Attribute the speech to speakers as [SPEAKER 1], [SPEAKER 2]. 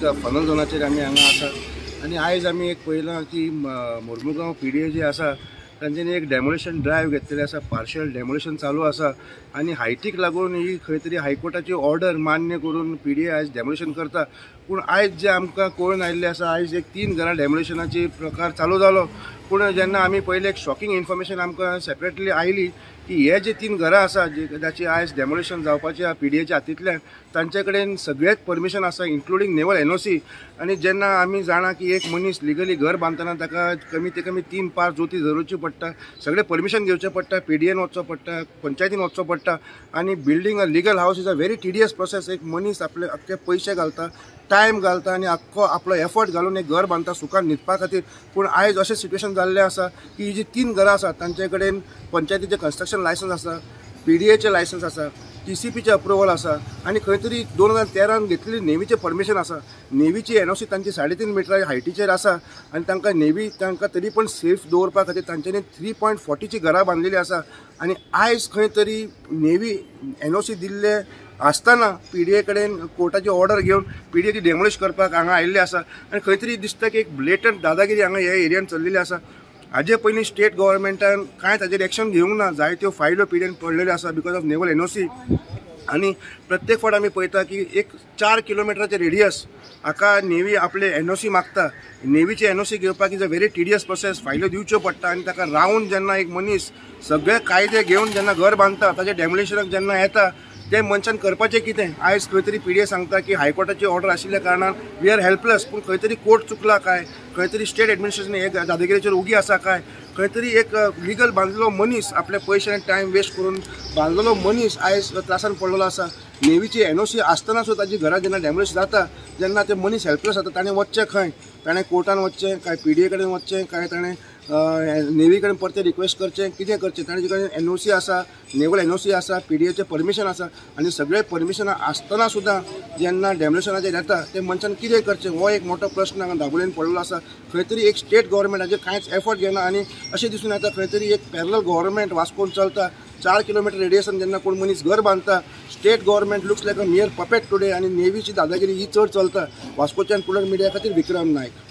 [SPEAKER 1] एक फनल झोनाचेर आमी हांगा आसा आनी आयज आमी एक पळयलां की मोर्मुगांव पीडीए जी आसा तांच्यांनी एक डेमोलेशन ड्रायव्ह घेतलेली आसा। पार्शियल डेमोलेशन चालू आसा आनी हायटीक लागून ही खंय तरी हायकोर्टाची ऑर्डर मान्य करून पीडीए आयज डेमोलेशन करता। पूण आयज जे आमकां कळून आयिल्लें आसा आयज एक 3 घरां डेमोलेशनाची प्रकार चालू जालो। पूण जेन्ना आमी पयले एक शॉकिंग इन्फॉर्मेशन आमकां सेपरेटली आयली की हे जे 3 घरां आसा जाची आयज डेमोलेशन जावपाच्या पीडीएच्या हातींतल्यान तांचे कडेन सगळेच परमिशन आसा इन्क्लुडींग नेवल एनओसी। आनी जेन्ना आमी जाणा की एक मनीस लिगली घर बांदतना ताका कमीत कमी 3-5 जोती धरची पडटा, सगळे परमिशन घेवचें पडटा, पीडीएन वचचो पडटा, पंचायतीन वचचो पडटा आनी बिल्डींग अ लिगल हावस is a very tedious process. एक मनीस आपले अख्खे पयशे घालता, टायम घालता आनी आख्खो आपलो एफर्ट घालून एक घर बांदता सुखान न्हिदपा खातीर। पूण आयज अशें सिट्युएशन जाल्लें आसा की ही जी 3 घरां आसात तांचे कडेन पंचायतीचें कन्स्ट्रक्शन लायसन्स आसा, पीडीएचें लायसन्स आसा, टीसीपीचें अप्रुवल आसा आनी खंय तरी 2013 घेतलेली नेवीचें परमिशन आसा। नेवीची एनओसी तांची 3.5 मिटरा हायटीचेर आसा आनी तांकां नेवी तांकां तरी पण सेफ दवरपा खातीर तांच्यांनी 3.40ची घरां बांदलेली आसा। आनी आयज खंय तरी नेवी एनओसी दिल्ले आसतना पीडीए कडेन कोर्टाची ऑर्डर घेवन पीडीएची डेमोलिश करपाक हांगा आयिल्ले आसा आनी खंय तरी दिसता की एक ब्लेटंट दादागिरी हांगा ह्या एरियान चल्लेली आसा। हाजे पयलीं स्टेट गव्हर्मेंटान कांय ताजेर एक्शन घेवंक ना, जायत्यो फायलो पीडीएन पडलेल्यो आसा बिकॉज ऑफ नेवल एनओसी। आनी प्रत्येक फावट आमी पळयता की एक 4 किलोमिटराचे रेडियस हाका नेवी आपले एनओसी मागता। नेवीचे एनओसी घेवपाक is a very tedious process, फायलो दिवच्यो पडटा आनी ताका रावन जेन्ना एक मनीस सगळे कायदे घेवन जेन्ना घर बांदता ताजे डेमोलिशनाक जेन्ना येता ते मनशान करपाचें कितें। आयज खंय तरी पीडीए सांगता की हायकोर्टाची ऑर्डर आशिल्ल्या कारणान वी आर हेल्पलेस। पूण खंय तरी कोर्ट चुकला काय, खंय तरी स्टेट एडमिनिस्ट्रेशन एक दादागिरीचेर उगी आसा काय, खंय तरी एक लिगल बांदलेलो मनीस आपले पयशे आनी टायम वेस्ट करून बांदलेलो मनीस आयज त्रासान पडलेलो आसा। नेवीची एनओसी आसतना सुद्दां ताजी घरां जेन्ना डॅमोलिश जाता जेन्ना ते मनीस हेल्पलेस जाता ताणें वचचें खंय, ताणें कोर्टान वचचें काय पीडीए कडेन वचचें काय ताणें नेवी कडेन परते रिक्वेस्ट करचें, कितें करचें। ताणें कडेन एनओसी आसा, नेवल एनओसी आसा, पीडीएचें परमिशन आसा आनी सगळे परमिशनां आसतना सुद्दां जेन्ना डेमोलिशनाचेर येता ते मनशान कितें करचें हो एक मोठो प्रश्न हांगा दाबोळेन पडलेलो आसा। खंय तरी एक स्टेट गव्हर्मेंटाचेर कांयच एफर्ट घेना आनी अशें दिसून येता खंय तरी एक पॅरलल गव्हर्मेंट वास्कोन चलता। 4 किलोमिटर रेडियसान जेन्ना कोण मनीस घर बांदता स्टेट गव्हर्मेंट लुक्स लायक अ मियर पपेट टुडे आनी नेवीची दादागिरी ही चड चलता। वास्कोच्यान पुलर मिडिया खातीर विक्रम नायक।